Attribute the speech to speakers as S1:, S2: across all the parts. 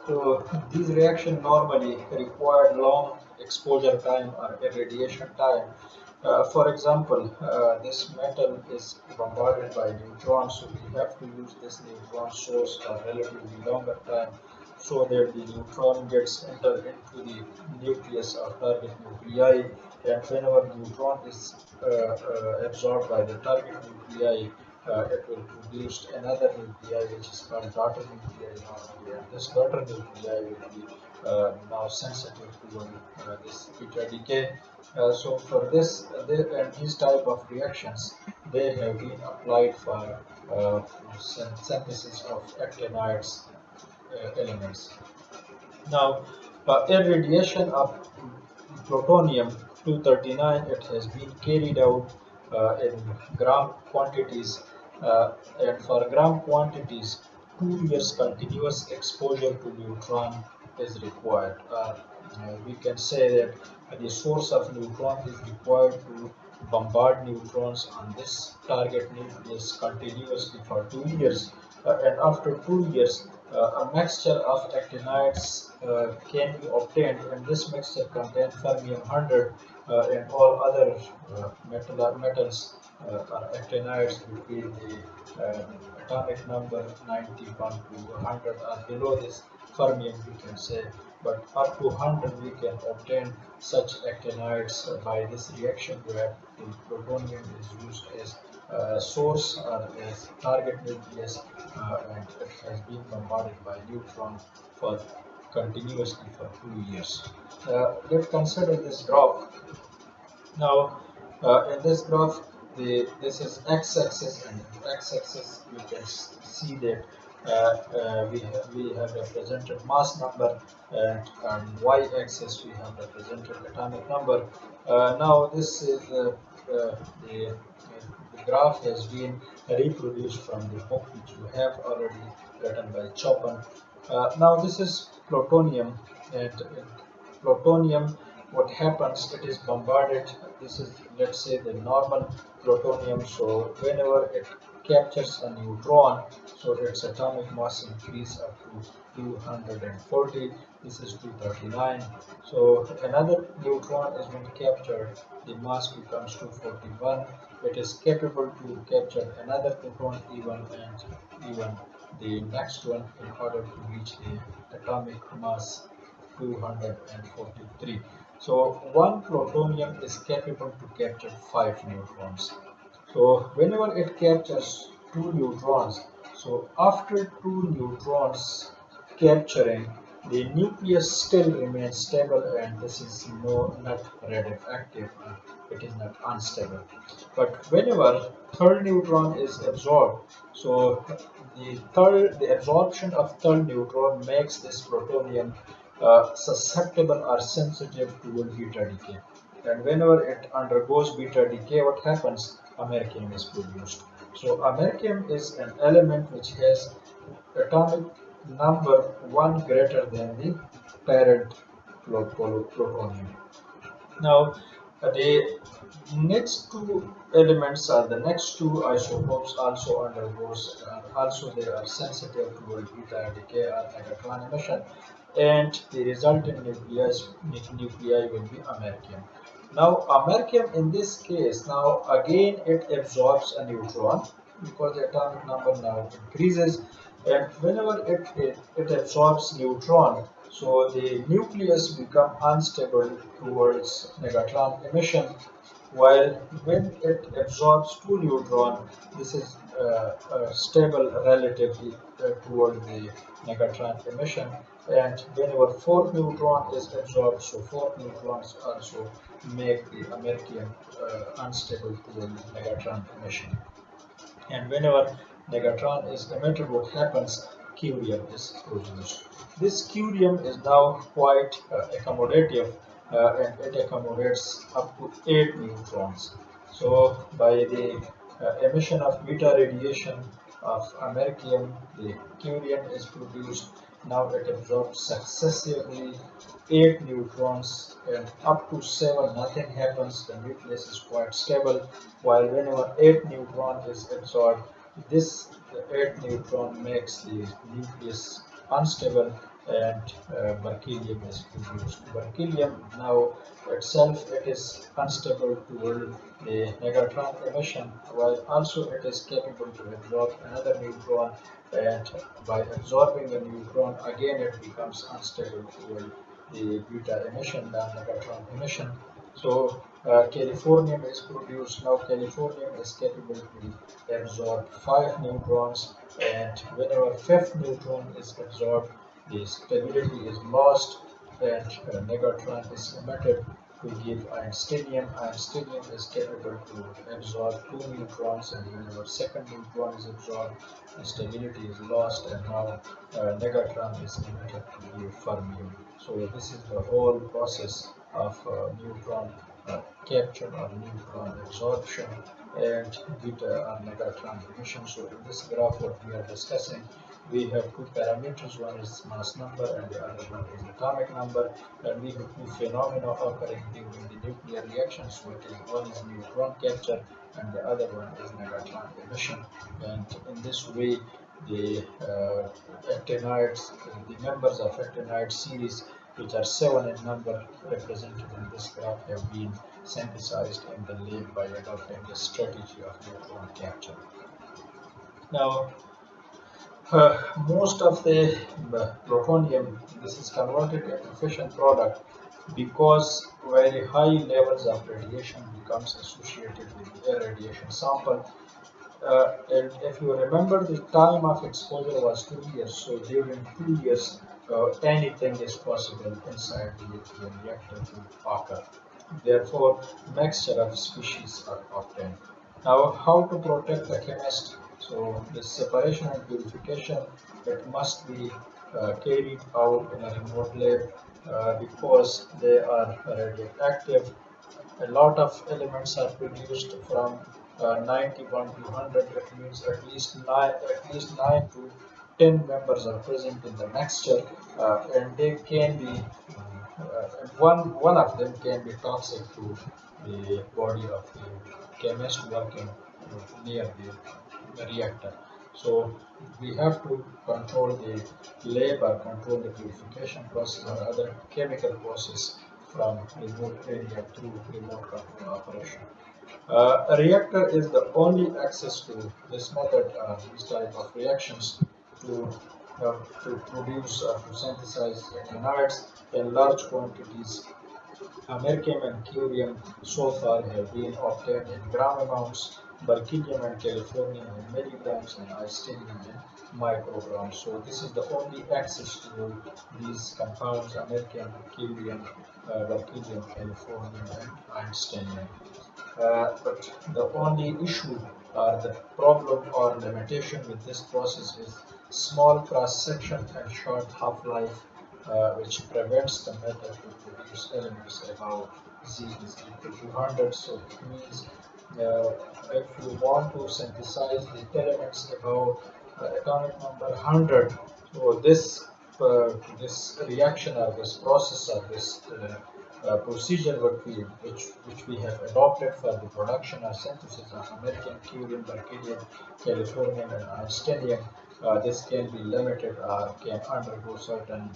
S1: So these reactions normally require long exposure time or irradiation time. For example, this metal is bombarded by neutrons, so we have to use this neutron source a relatively longer time so that the neutron gets entered into the nucleus or target nuclei, and whenever neutron is absorbed by the target nuclei, it will produce another nuclei which is called daughter nuclei normally, and this daughter nuclei will be now sensitive to this beta decay. So for this, and these type of reactions, they have been applied for synthesis of actinides elements. Now, irradiation of plutonium-239, it has been carried out in gram quantities, and for gram quantities, 2 years continuous exposure to neutron is required. We can say that the source of neutron is required to bombard neutrons on this target nucleus continuously for 2 years, and after 2 years, a mixture of actinides can be obtained, and this mixture contains fermium 100 and all other metals or actinides between the atomic number 91 to 100 or below this fermium, we can say, but up to 100 we can obtain such actinides by this reaction where the plutonium is used as source or as target nucleus, and it has been bombarded by neutron for continuously for 2 years. Let's consider this graph. Now, in this graph, this is x-axis, and x-axis you can see that we have represented mass number, and on y-axis we have represented atomic number. Now, this is the graph has been reproduced from the book which you have already written by Chopin. Now, this is plutonium, and plutonium, what happens, it is bombarded. This is, let's say, the normal plutonium. So whenever it captures a neutron, so its atomic mass increase up to 240. This is 239. So another neutron is when captured, the mass becomes 241. It is capable to capture another proton even, and even the next one, in order to reach the atomic mass 243. So one plutonium is capable to capture 5 neutrons. So whenever it captures 2 neutrons, so after 2 neutrons capturing, the nucleus still remains stable, and this is not radioactive, it is not unstable. But whenever third neutron is absorbed, so the absorption of third neutron makes this plutonium susceptible or sensitive toward beta decay. And whenever it undergoes beta decay, what happens? Americium is produced. So americium is an element which has atomic number 1 greater than the parent plutonium. Now, the next two elements are the next two isotopes also undergoes, also they are sensitive toward beta decay or negatron emission, and the resultant nuclei will be americium. Now, americium in this case, now again it absorbs a neutron because the atomic number now increases, and whenever it absorbs neutron, so the nucleus become unstable towards negatron emission, while when it absorbs 2 neutron, this is stable relatively toward the negatron emission, and whenever 4 neutron is absorbed, so 4 neutrons also make the americium unstable toward negatron emission. And whenever negatron is emitted, what happens? Curium is produced. This curium is now quite accommodative, and it accommodates up to 8 neutrons. So by the emission of beta radiation of americium, the curium is produced. Now it absorbs successively 8 neutrons, and up to 7 nothing happens, the nucleus is quite stable, while whenever 8 neutron is absorbed, this 8 neutron makes the nucleus unstable, and berkelium is produced. Berkelium now itself it is unstable toward the negatron emission, while also it is capable to absorb another neutron, and by absorbing a neutron again it becomes unstable toward the beta emission than negatron emission. So californium is produced. Now californium is capable to absorb 5 neutrons, and whenever fifth neutron is absorbed, the stability is lost and a negatron is emitted to give Einsteinium. Einsteinium is capable to absorb 2 neutrons, and whenever second neutron is absorbed, the stability is lost, and now negatron is emitted to give fermium. So this is the whole process of neutron capture or neutron absorption and beta or negatron emission. So in this graph what we are discussing, we have two parameters, one is mass number and the other one is atomic number, and we have two phenomena occurring during the nuclear reactions. So one is neutron capture and the other one is negatron emission, and in this way the actinides, the members of actinide series, which are 7 in number represented in this graph, have been synthesized in the lab by adopting the strategy of neutron capture. Now, most of the plutonium, this is converted into fission product because very high levels of radiation becomes associated with the irradiation sample. And if you remember, the time of exposure was 2 years, so during 2 years anything is possible inside the nuclear reactor to occur. Therefore, mixture of species are obtained. Now, how to protect the chemist? So, the separation and purification, it must be carried out in a remote lab because they are radioactive. A lot of elements are produced from 91 to 100. It means at least 9 to 10 members are present in the mixture, and they can be one of them can be toxic to the body of the chemist working near the reactor. So we have to control the lab or control the purification process or other chemical process from remote area through remote control operation. A reactor is the only access to this method, this type of reactions to uh, to produce to synthesize actinides in large quantities. American and curium so far have been obtained in gram amounts, berkelium and californium in milligrams, and Einsteinium in micrograms. So this is the only access to these compounds: American, curium, berkelium, californium, and Einsteinium. But the only issue or the problem or limitation with this process is small cross section and short half-life, which prevents the method to produce elements above Z is equal to 100. So it means if you want to synthesize the elements above atomic number 100, so this reaction or this process or this procedure which we have adopted for the production or synthesis of American, curium, berkelium, californium, and Einsteinium, this can be limited or can undergo certain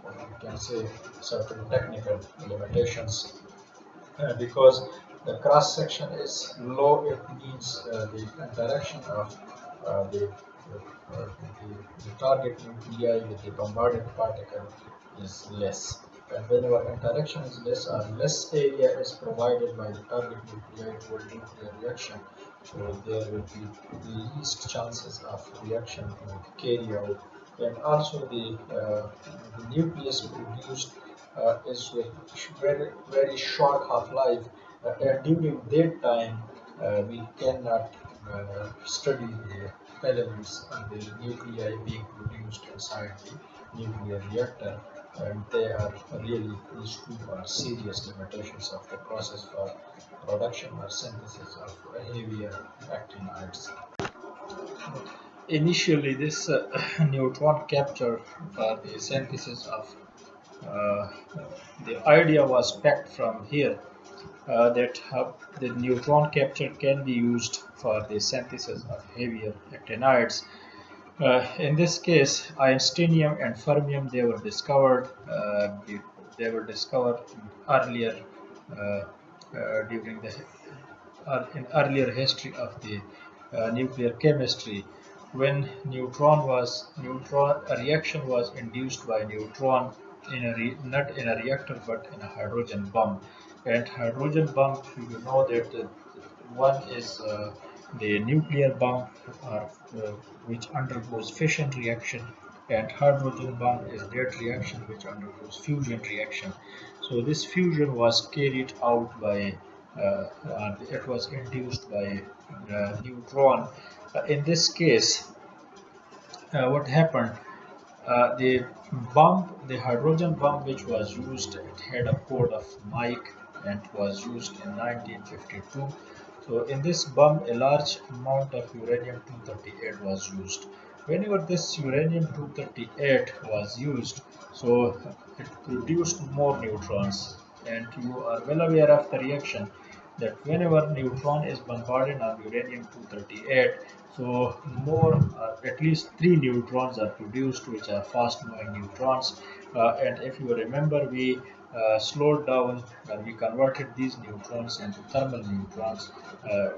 S1: what you can say certain technical limitations because the cross section is low. It means the interaction of the target nuclei with the bombarded particle is less. And whenever interaction is less or less area is provided by the target nuclei for nuclear reaction, so there will be least chances of reaction to carry out. And also the nucleus produced is with very short half-life, and during that time we cannot study the elements and the nuclei being produced inside the nuclear reactor, and they are really these two are serious limitations of the process for production or synthesis of heavier actinides. Initially, this neutron capture for the synthesis of uh, the idea was packed from here that the neutron capture can be used for the synthesis of heavier actinides. In this case, Einsteinium and fermium they were discovered. They were discovered earlier uh, during the in earlier history of the nuclear chemistry, when neutron a reaction was induced by neutron in not in a reactor but in a hydrogen bomb. And hydrogen bomb, you know that one is the nuclear bomb, which undergoes fission reaction, and hydrogen bomb is that reaction which undergoes fusion reaction. So this fusion was carried out by, it was induced by neutron. In this case, what happened? The hydrogen bomb which was used, it had a code of Mike and was used in 1952. So in this bomb, a large amount of uranium-238 was used. Whenever this uranium-238 was used, so it produced more neutrons. And you are well aware of the reaction that whenever neutron is bombarded on uranium-238, so more, at least three neutrons are produced, which are fast-moving neutrons. And if you remember, we slowed down, we converted these neutrons into thermal neutrons uh,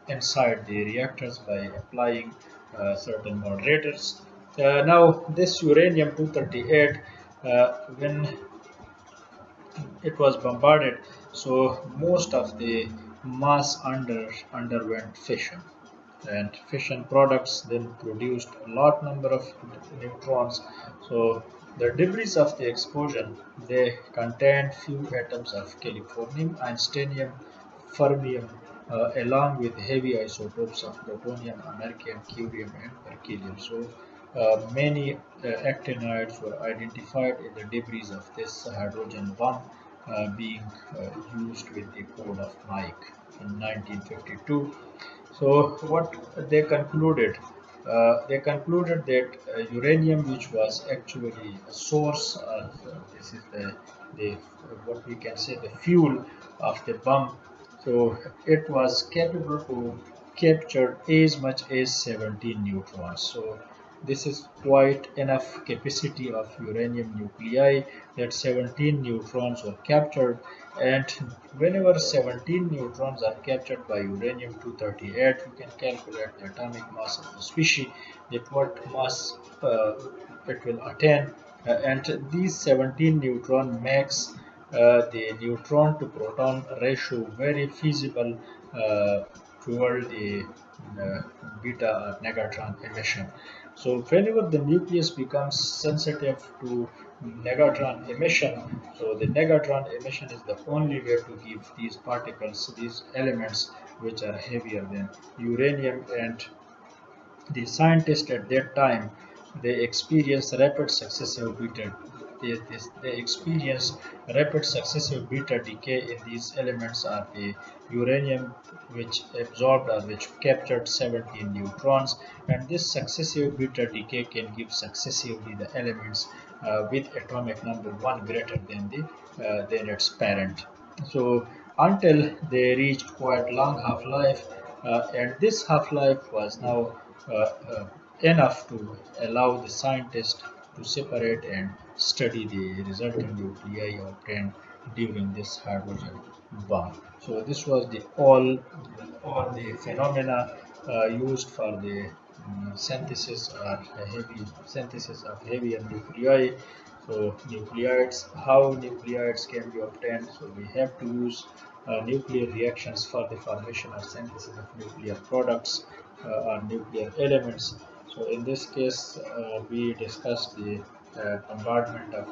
S1: inside the reactors by applying certain moderators. Now, this uranium-238, when it was bombarded, so most of the mass underwent fission, and fission products then produced a lot number of neutrons. So the debris of the explosion, they contained few atoms of californium, einsteinium, fermium, along with heavy isotopes of plutonium, americium, curium, and berkelium. So many actinoids were identified in the debris of this hydrogen bomb, being used with the code of Mike in 1952. So what they concluded that uranium, which was actually a source, this is the what we can say the fuel of the bomb. So it was capable to capture as much as 17 neutrons. So this is quite enough capacity of uranium nuclei that 17 neutrons were captured. And whenever 17 neutrons are captured by uranium-238, you can calculate the atomic mass of the species, that what mass it will attain. And these 17 neutron makes the neutron to proton ratio very feasible uh, toward the uh, beta or negatron emission. So whenever the nucleus becomes sensitive to negatron emission, so the negatron emission is the only way to give these particles, these elements which are heavier than uranium. And the scientists at that time, they experience rapid successive beta. They experience rapid successive beta decay in these elements are the uranium, which absorbed or which captured 17 neutrons, and this successive beta decay can give successively the elements with atomic number 1 greater than the than its parent. So until they reached quite long half-life, and this half-life was now uh, uh, enough to allow the scientist to separate and study the resultant nuclei obtained during this hydrogen bomb. So this was the all the phenomena used for the synthesis or heavy synthesis of heavier nuclei. So nucleides, how nucleides can be obtained? So we have to use nuclear reactions for the formation or synthesis of nuclear products or nuclear elements. So in this case, we discussed the bombardment of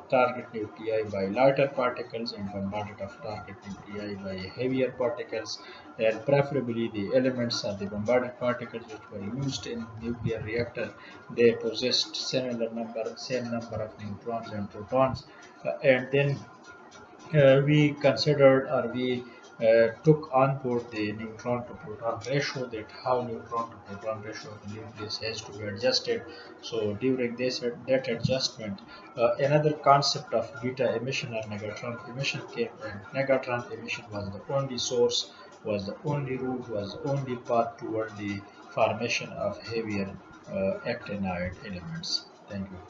S1: target nuclei by lighter particles and bombardment of target nuclei by heavier particles, and preferably the elements or the bombarded particles which were used in nuclear reactor, they possessed same number of neutrons and protons. And then we considered, or we took on board the neutron to proton ratio, that how neutron to proton ratio of the nucleus has to be adjusted. So during this that adjustment, another concept of beta emission or negatron emission came, and negatron emission was the only source, was the only route, was the only path toward the formation of heavier actinide elements. Thank you.